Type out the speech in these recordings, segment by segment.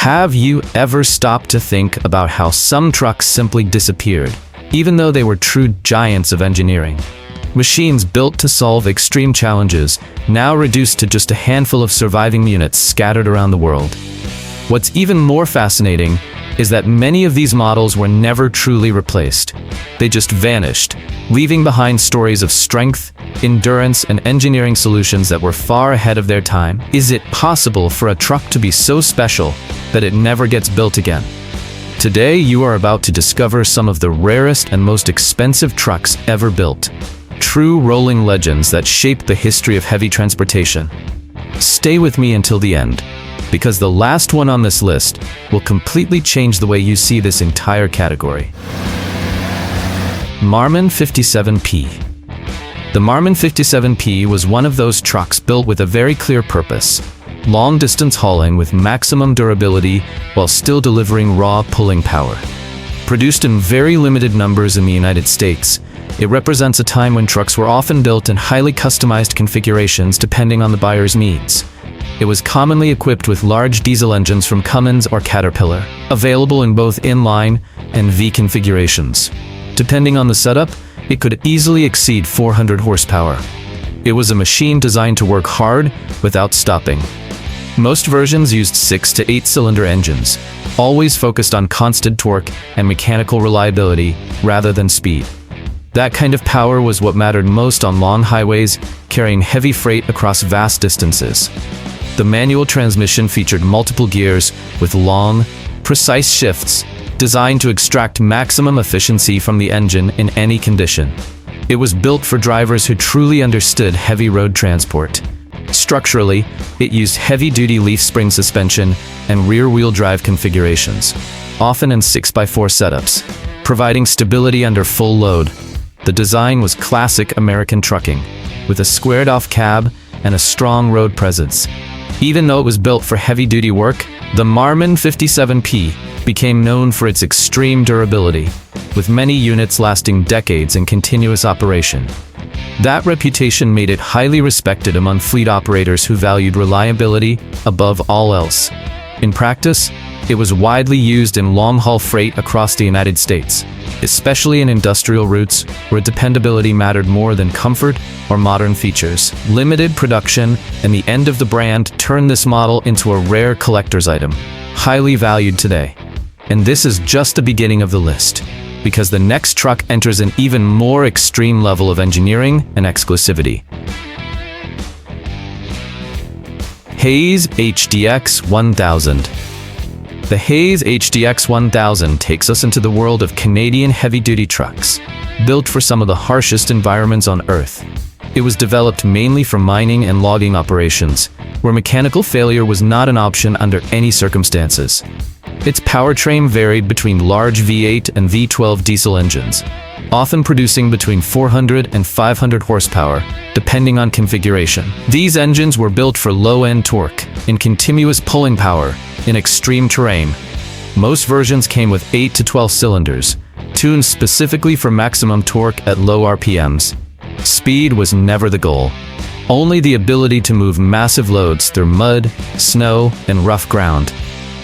Have you ever stopped to think about how some trucks simply disappeared, even though they were true giants of engineering? Machines built to solve extreme challenges, now reduced to just a handful of surviving units scattered around the world. What's even more fascinating is that many of these models were never truly replaced. They just vanished, leaving behind stories of strength, endurance, and engineering solutions that were far ahead of their time. Is it possible for a truck to be so special that it never gets built again? Today, you are about to discover some of the rarest and most expensive trucks ever built. True rolling legends that shaped the history of heavy transportation. Stay with me until the end, because the last one on this list will completely change the way you see this entire category. Marman 57P. The Marman 57P was one of those trucks built with a very clear purpose: long-distance hauling with maximum durability while still delivering raw pulling power. Produced in very limited numbers in the United States, it represents a time when trucks were often built in highly customized configurations depending on the buyer's needs. It was commonly equipped with large diesel engines from Cummins or Caterpillar, available in both inline and V configurations. Depending on the setup, it could easily exceed 400 horsepower. It was a machine designed to work hard without stopping. Most versions used 6 to 8 cylinder engines, always focused on constant torque and mechanical reliability rather than speed. That kind of power was what mattered most on long highways, carrying heavy freight across vast distances. The manual transmission featured multiple gears with long, precise shifts designed to extract maximum efficiency from the engine in any condition. It was built for drivers who truly understood heavy road transport. Structurally, it used heavy-duty leaf spring suspension and rear-wheel drive configurations, often in 6x4 setups, providing stability under full load. The design was classic American trucking, with a squared-off cab and a strong road presence. Even though it was built for heavy-duty work, the Marman 57P became known for its extreme durability, with many units lasting decades in continuous operation. That reputation made it highly respected among fleet operators who valued reliability above all else. In practice, it was widely used in long-haul freight across the United States, especially in industrial routes where dependability mattered more than comfort or modern features. Limited production and the end of the brand turned this model into a rare collector's item, highly valued today. And this is just the beginning of the list, because the next truck enters an even more extreme level of engineering and exclusivity. Haye HDX1000. The Haye HDX1000 takes us into the world of Canadian heavy-duty trucks, built for some of the harshest environments on Earth. It was developed mainly for mining and logging operations, where mechanical failure was not an option under any circumstances. Its powertrain varied between large V8 and V12 diesel engines, often producing between 400 and 500 horsepower, depending on configuration. These engines were built for low-end torque and continuous pulling power in extreme terrain. Most versions came with 8 to 12 cylinders, tuned specifically for maximum torque at low RPMs. Speed was never the goal, only the ability to move massive loads through mud, snow, and rough ground.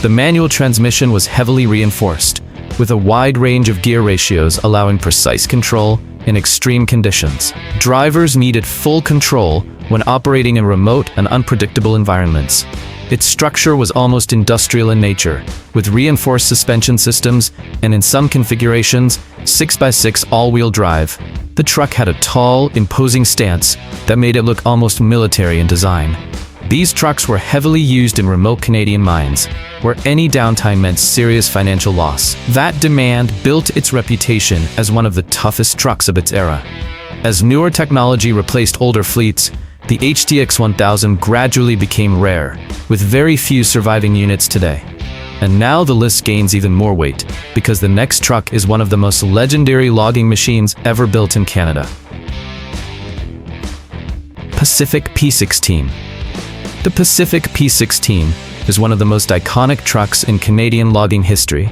The manual transmission was heavily reinforced, with a wide range of gear ratios allowing precise control in extreme conditions. Drivers needed full control when operating in remote and unpredictable environments. Its structure was almost industrial in nature, with reinforced suspension systems and, in some configurations, 6x6 all-wheel drive. The truck had a tall, imposing stance that made it look almost military in design. These trucks were heavily used in remote Canadian mines, where any downtime meant serious financial loss. That demand built its reputation as one of the toughest trucks of its era. As newer technology replaced older fleets, the HDX1000 gradually became rare, with very few surviving units today. And now the list gains even more weight, because the next truck is one of the most legendary logging machines ever built in Canada. Pacific P16. The Pacific P16 is one of the most iconic trucks in Canadian logging history.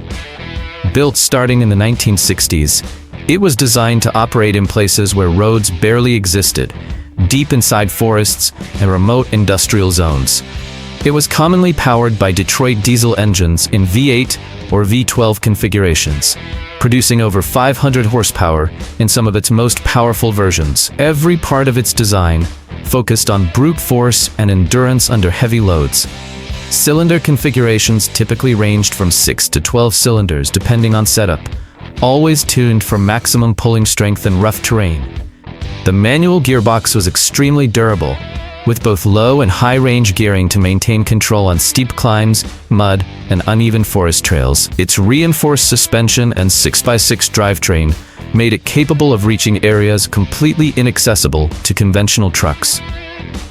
Built starting in the 1960s, it was designed to operate in places where roads barely existed, deep inside forests and remote industrial zones. It was commonly powered by Detroit diesel engines in V8 or V12 configurations, producing over 500 horsepower in some of its most powerful versions. Every part of its design focused on brute force and endurance under heavy loads. Cylinder configurations typically ranged from 6 to 12 cylinders depending on setup, always tuned for maximum pulling strength in rough terrain. The manual gearbox was extremely durable, with both low and high-range gearing to maintain control on steep climbs, mud, and uneven forest trails. Its reinforced suspension and 6x6 drivetrain made it capable of reaching areas completely inaccessible to conventional trucks.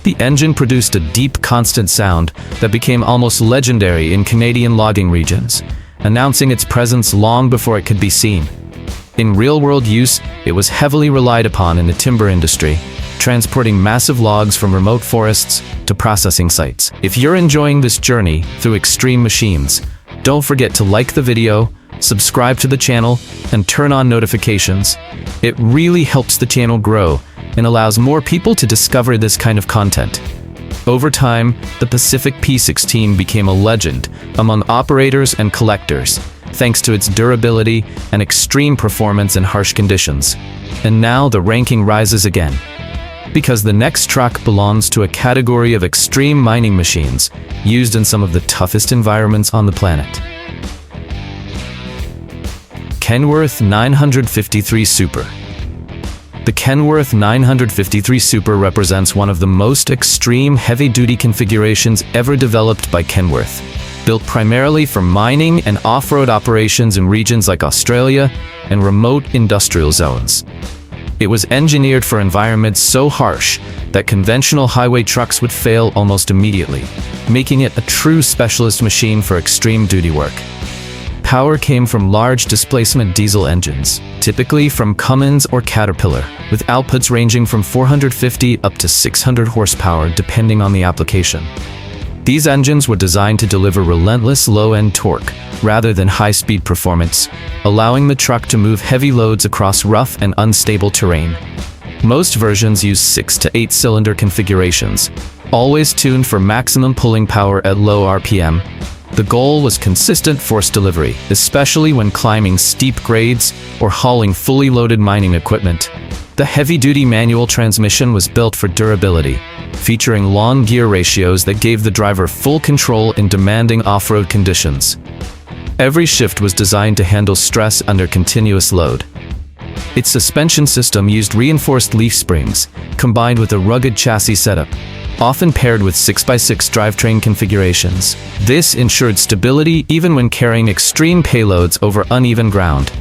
The engine produced a deep, constant sound that became almost legendary in Canadian logging regions, announcing its presence long before it could be seen. In real-world use, it was heavily relied upon in the timber industry, transporting massive logs from remote forests to processing sites. If you're enjoying this journey through extreme machines, don't forget to like the video, subscribe to the channel, and turn on notifications. It really helps the channel grow and allows more people to discover this kind of content. Over time, the Pacific P16 became a legend among operators and collectors, thanks to its durability and extreme performance in harsh conditions. And now the ranking rises again, because the next truck belongs to a category of extreme mining machines used in some of the toughest environments on the planet. Kenworth 953 Super. The Kenworth 953 Super represents one of the most extreme heavy-duty configurations ever developed by Kenworth, built primarily for mining and off-road operations in regions like Australia and remote industrial zones. It was engineered for environments so harsh that conventional highway trucks would fail almost immediately, making it a true specialist machine for extreme duty work. Power came from large displacement diesel engines, typically from Cummins or Caterpillar, with outputs ranging from 450 up to 600 horsepower depending on the application. These engines were designed to deliver relentless low-end torque rather than high-speed performance, allowing the truck to move heavy loads across rough and unstable terrain. Most versions use 6 to 8 cylinder configurations, always tuned for maximum pulling power at low RPM. The goal was consistent force delivery, especially when climbing steep grades or hauling fully loaded mining equipment. The heavy-duty manual transmission was built for durability, featuring long gear ratios that gave the driver full control in demanding off-road conditions. Every shift was designed to handle stress under continuous load. Its suspension system used reinforced leaf springs, combined with a rugged chassis setup, often paired with 6x6 drivetrain configurations. This ensured stability even when carrying extreme payloads over uneven ground.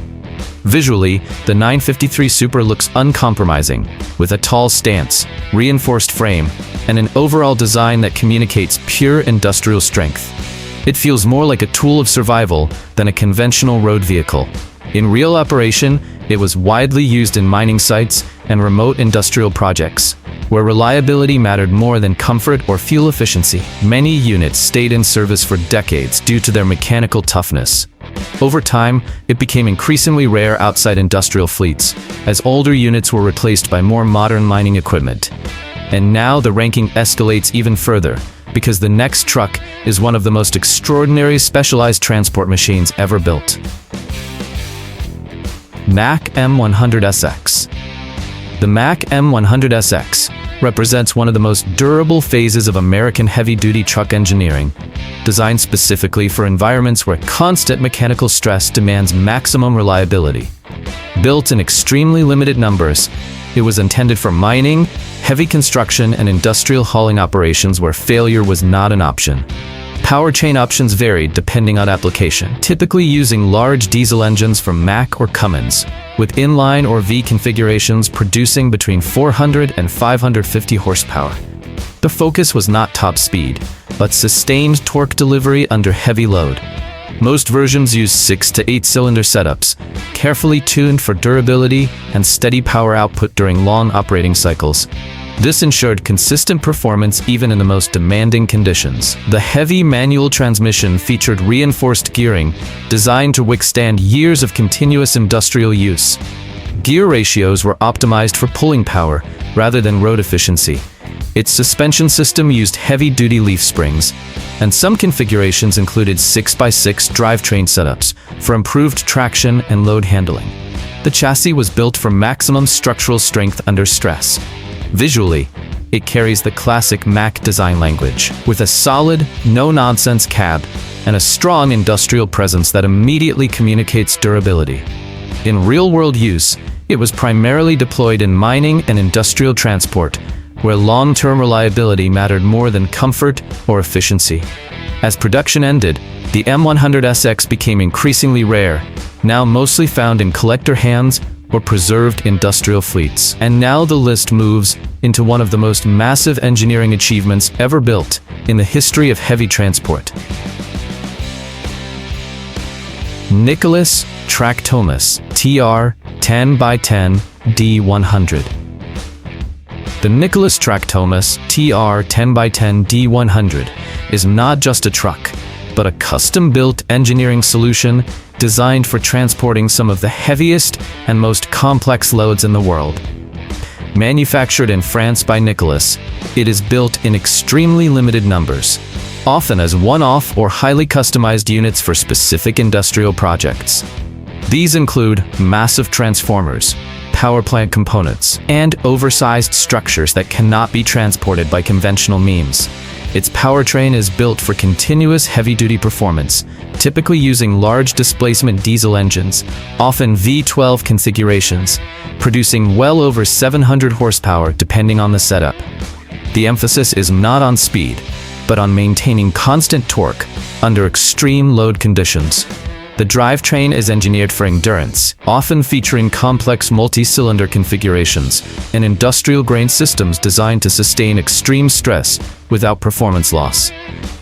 Visually, the 953 Super looks uncompromising, with a tall stance, reinforced frame, and an overall design that communicates pure industrial strength. It feels more like a tool of survival than a conventional road vehicle. In real operation, it was widely used in mining sites and remote industrial projects, where reliability mattered more than comfort or fuel efficiency. Many units stayed in service for decades due to their mechanical toughness. Over time, it became increasingly rare outside industrial fleets, as older units were replaced by more modern mining equipment. And now the ranking escalates even further, because the next truck is one of the most extraordinary specialized transport machines ever built. Mack M100SX. The Mack M100SX represents one of the most durable phases of American heavy-duty truck engineering, designed specifically for environments where constant mechanical stress demands maximum reliability. Built in extremely limited numbers, it was intended for mining, heavy construction, and industrial hauling operations where failure was not an option. Powertrain options varied depending on application, typically using large diesel engines from Mack or Cummins, with inline or V configurations producing between 400 and 550 horsepower. The focus was not top speed, but sustained torque delivery under heavy load. Most versions use 6 to 8 cylinder setups, carefully tuned for durability and steady power output during long operating cycles. This ensured consistent performance even in the most demanding conditions. The heavy manual transmission featured reinforced gearing, designed to withstand years of continuous industrial use. gear ratios were optimized for pulling power rather than road efficiency. Its suspension system used heavy-duty leaf springs, and some configurations included 6x6 drivetrain setups for improved traction and load handling. The chassis was built for maximum structural strength under stress. Visually, it carries the classic Mack design language, with a solid, no-nonsense cab and a strong industrial presence that immediately communicates durability. In real-world use, it was primarily deployed in mining and industrial transport, where long-term reliability mattered more than comfort or efficiency. As production ended, the M100SX became increasingly rare, now mostly found in collector hands or preserved industrial fleets. And now the list moves into one of the most massive engineering achievements ever built in the history of heavy transport. Nicholas Tratous TR10x10 D100. The Nicholas Tratous TR10x10 D100 is not just a truck, but a custom-built engineering solution designed for transporting some of the heaviest and most complex loads in the world. Manufactured in France by Nicholas, it is built in extremely limited numbers, often as one-off or highly customized units for specific industrial projects. These include massive transformers, power plant components, and oversized structures that cannot be transported by conventional means. Its powertrain is built for continuous heavy-duty performance, typically using large displacement diesel engines, often V12 configurations, producing well over 700 horsepower depending on the setup. The emphasis is not on speed, but on maintaining constant torque under extreme load conditions. The drivetrain is engineered for endurance, often featuring complex multi-cylinder configurations and industrial-grade systems designed to sustain extreme stress without performance loss.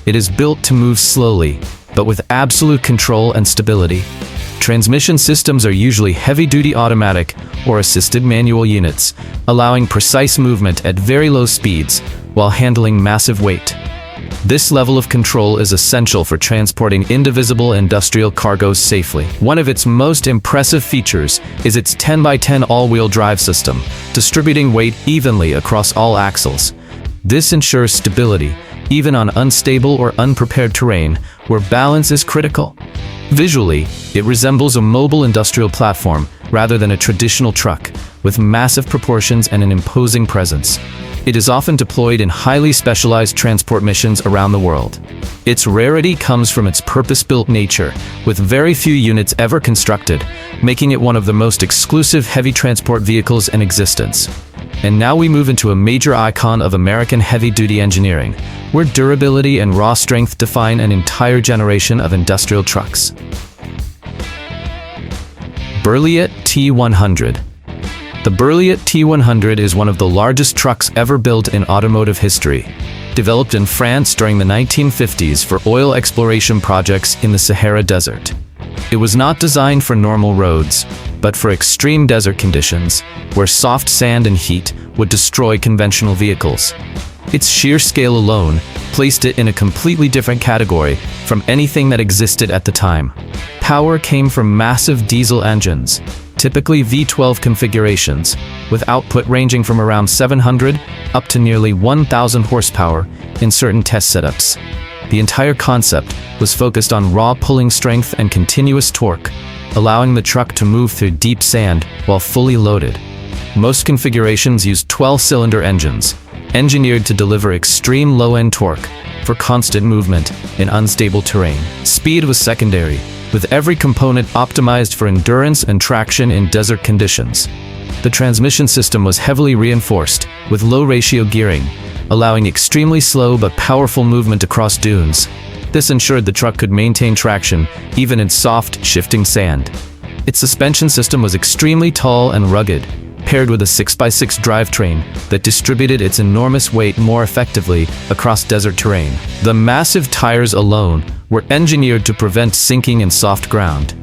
It is built to move slowly, but with absolute control and stability. Transmission systems are usually heavy-duty automatic or assisted manual units, allowing precise movement at very low speeds while handling massive weight. This level of control is essential for transporting indivisible industrial cargoes safely. One of its most impressive features is its 10x10 all-wheel drive system, distributing weight evenly across all axles. This ensures stability, even on unstable or unprepared terrain, where balance is critical. Visually, it resembles a mobile industrial platform rather than a traditional truck, with massive proportions and an imposing presence. It is often deployed in highly specialized transport missions around the world. Its rarity comes from its purpose-built nature, with very few units ever constructed, making it one of the most exclusive heavy transport vehicles in existence. And now we move into a major icon of American heavy-duty engineering, where durability and raw strength define an entire generation of industrial trucks. Berliet T100. The Berliet T100 is one of the largest trucks ever built in automotive history. Developed in France during the 1950s for oil exploration projects in the Sahara Desert. It was not designed for normal roads, but for extreme desert conditions, where soft sand and heat would destroy conventional vehicles. Its sheer scale alone placed it in a completely different category from anything that existed at the time. Power came from massive diesel engines, typically V12 configurations, with output ranging from around 700 up to nearly 1,000 horsepower in certain test setups. The entire concept was focused on raw pulling strength and continuous torque, allowing the truck to move through deep sand while fully loaded. Most configurations use 12-cylinder engines, engineered to deliver extreme low-end torque for constant movement in unstable terrain. Speed was secondary, with every component optimized for endurance and traction in desert conditions. The transmission system was heavily reinforced, with low-ratio gearing, allowing extremely slow but powerful movement across dunes. This ensured the truck could maintain traction even in soft, shifting sand. Its suspension system was extremely tall and rugged, paired with a 6x6 drivetrain that distributed its enormous weight more effectively across desert terrain. The massive tires alone were engineered to prevent sinking in soft ground.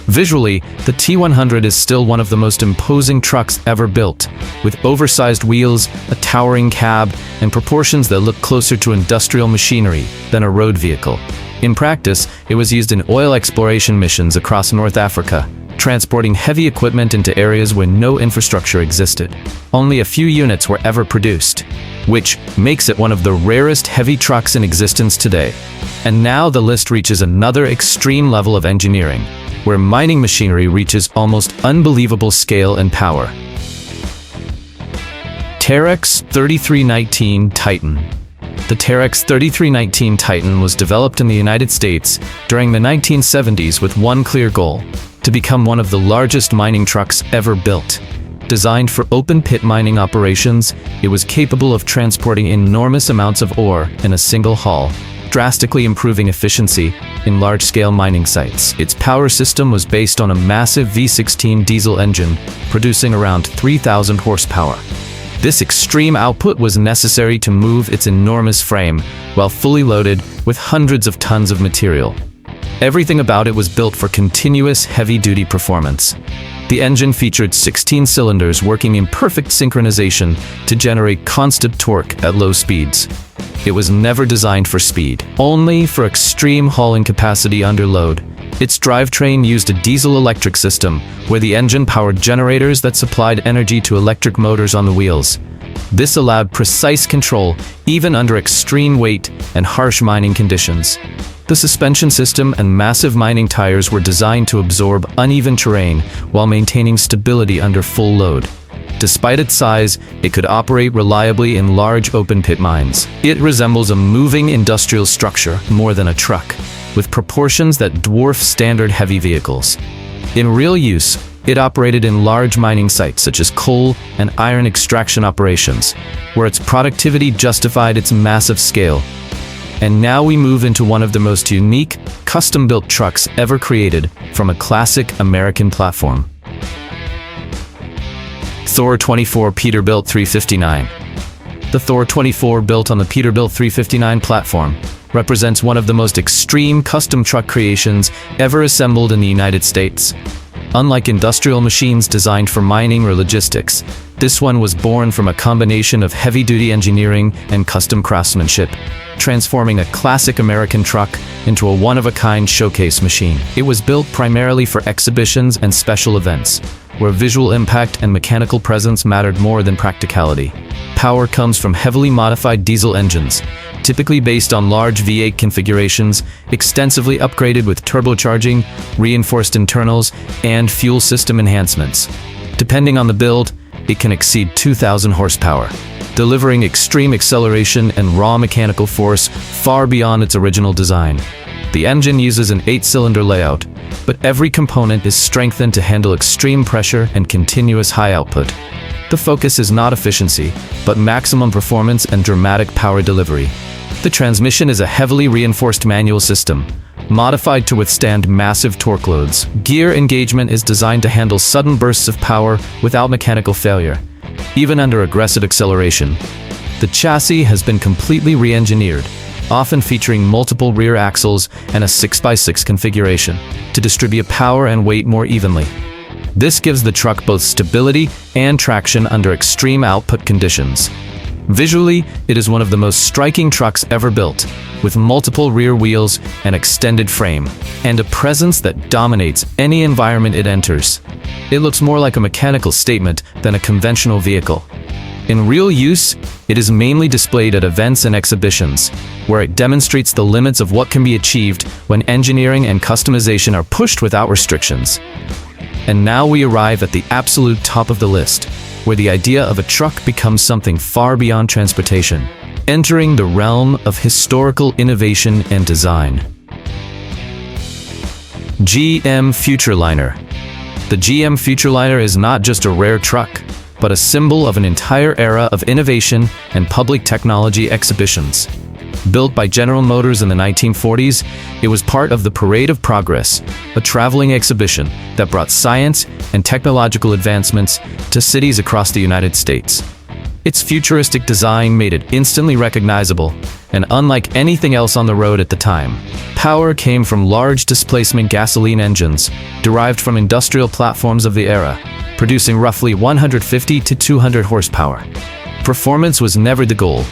Visually, the T100 is still one of the most imposing trucks ever built, with oversized wheels, a towering cab, and proportions that look closer to industrial machinery than a road vehicle. In practice, it was used in oil exploration missions across North Africa, transporting heavy equipment into areas where no infrastructure existed. Only a few units were ever produced, which makes it one of the rarest heavy trucks in existence today. And now the list reaches another extreme level of engineering, where mining machinery reaches almost unbelievable scale and power. Terex 3319 Titan. The Terex 3319 Titan was developed in the United States during the 1970s with one clear goal: to become one of the largest mining trucks ever built. Designed for open-pit mining operations, it was capable of transporting enormous amounts of ore in a single haul, drastically improving efficiency in large-scale mining sites. Its power system was based on a massive V16 diesel engine, producing around 3,000 horsepower. This extreme output was necessary to move its enormous frame, while fully loaded with hundreds of tons of material. Everything about it was built for continuous heavy-duty performance. The engine featured 16 cylinders working in perfect synchronization to generate constant torque at low speeds. It was never designed for speed, only for extreme hauling capacity under load. Its drivetrain used a diesel-electric system, where the engine powered generators that supplied energy to electric motors on the wheels. This allowed precise control, even under extreme weight and harsh mining conditions. The suspension system and massive mining tires were designed to absorb uneven terrain while maintaining stability under full load. Despite its size, it could operate reliably in large open-pit mines. It resembles a moving industrial structure more than a truck, with proportions that dwarf standard heavy vehicles. In real use, it operated in large mining sites such as coal and iron extraction operations, where its productivity justified its massive scale. And now we move into one of the most unique, custom-built trucks ever created from a classic American platform. Thor 24 Peterbilt 359. The Thor 24, built on the Peterbilt 359 platform, represents one of the most extreme custom truck creations ever assembled in the United States. Unlike industrial machines designed for mining or logistics, this one was born from a combination of heavy-duty engineering and custom craftsmanship, transforming a classic American truck into a one-of-a-kind showcase machine. It was built primarily for exhibitions and special events, where visual impact and mechanical presence mattered more than practicality. Power comes from heavily modified diesel engines, typically based on large V8 configurations, extensively upgraded with turbocharging, reinforced internals, and fuel system enhancements. Depending on the build, it can exceed 2,000 horsepower, delivering extreme acceleration and raw mechanical force far beyond its original design. The engine uses an 8-cylinder layout, but every component is strengthened to handle extreme pressure and continuous high output. The focus is not efficiency, but maximum performance and dramatic power delivery. The transmission is a heavily reinforced manual system, modified to withstand massive torque loads. Gear engagement is designed to handle sudden bursts of power without mechanical failure, even under aggressive acceleration. The chassis has been completely re-engineered, often featuring multiple rear axles and a 6x6 configuration, to distribute power and weight more evenly. This gives the truck both stability and traction under extreme output conditions. Visually, it is one of the most striking trucks ever built, with multiple rear wheels, an extended frame, and a presence that dominates any environment it enters. It looks more like a mechanical statement than a conventional vehicle. In real use, it is mainly displayed at events and exhibitions, where it demonstrates the limits of what can be achieved when engineering and customization are pushed without restrictions. And now we arrive at the absolute top of the list, where the idea of a truck becomes something far beyond transportation, entering the realm of historical innovation and design. GM Futureliner. The GM Futureliner is not just a rare truck, but a symbol of an entire era of innovation and public technology exhibitions. Built by General Motors in the 1940s, it was part of the Parade of Progress, a traveling exhibition that brought science and technological advancements to cities across the United States. Its futuristic design made it instantly recognizable, and unlike anything else on the road at the time, power came from large displacement gasoline engines derived from industrial platforms of the era, producing roughly 150 to 200 horsepower. Performance was never the goal,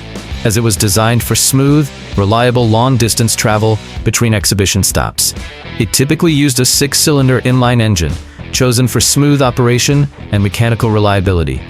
as it was designed for smooth, reliable long-distance travel between exhibition stops. It typically used a 6-cylinder inline engine, chosen for smooth operation and mechanical reliability.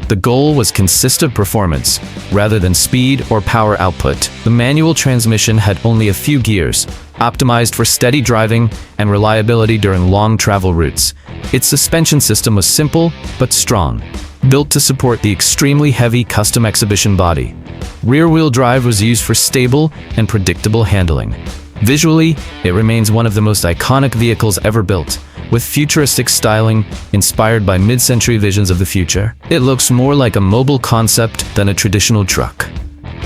The goal was consistent performance, rather than speed or power output. The manual transmission had only a few gears, optimized for steady driving and reliability during long travel routes. Its suspension system was simple but strong, built to support the extremely heavy custom exhibition body. Rear-wheel drive was used for stable and predictable handling. Visually, it remains one of the most iconic vehicles ever built, with futuristic styling inspired by mid-century visions of the future. It looks more like a mobile concept than a traditional truck.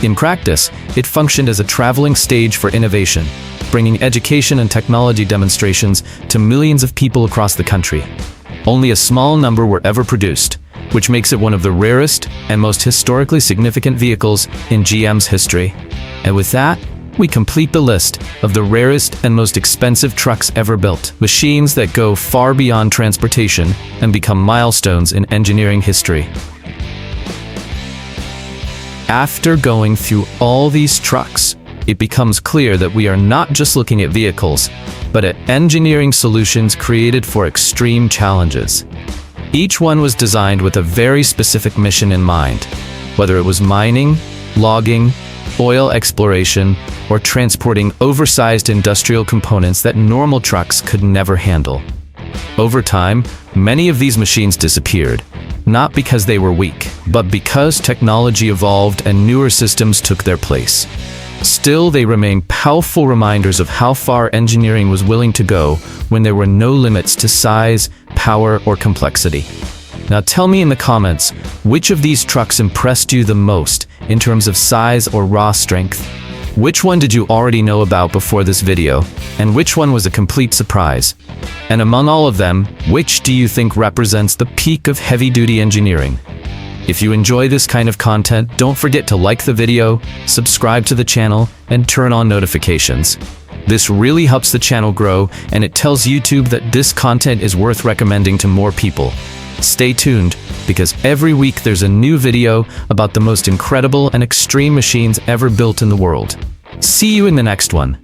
In practice, it functioned as a traveling stage for innovation, bringing education and technology demonstrations to millions of people across the country. Only a small number were ever produced, which makes it one of the rarest and most historically significant vehicles in GM's history. And with that, we complete the list of the rarest and most expensive trucks ever built, machines that go far beyond transportation and become milestones in engineering history. After going through all these trucks, it becomes clear that we are not just looking at vehicles, but at engineering solutions created for extreme challenges. Each one was designed with a very specific mission in mind, whether it was mining, logging, oil exploration, or transporting oversized industrial components that normal trucks could never handle. Over time, many of these machines disappeared, not because they were weak, but because technology evolved and newer systems took their place. Still, they remain powerful reminders of how far engineering was willing to go when there were no limits to size, power, or complexity. Now tell me in the comments, which of these trucks impressed you the most in terms of size or raw strength? Which one did you already know about before this video, and which one was a complete surprise? And among all of them, which do you think represents the peak of heavy-duty engineering? If you enjoy this kind of content, don't forget to like the video, subscribe to the channel, and turn on notifications. This really helps the channel grow, and it tells YouTube that this content is worth recommending to more people. Stay tuned, because every week there's a new video about the most incredible and extreme machines ever built in the world. See you in the next one.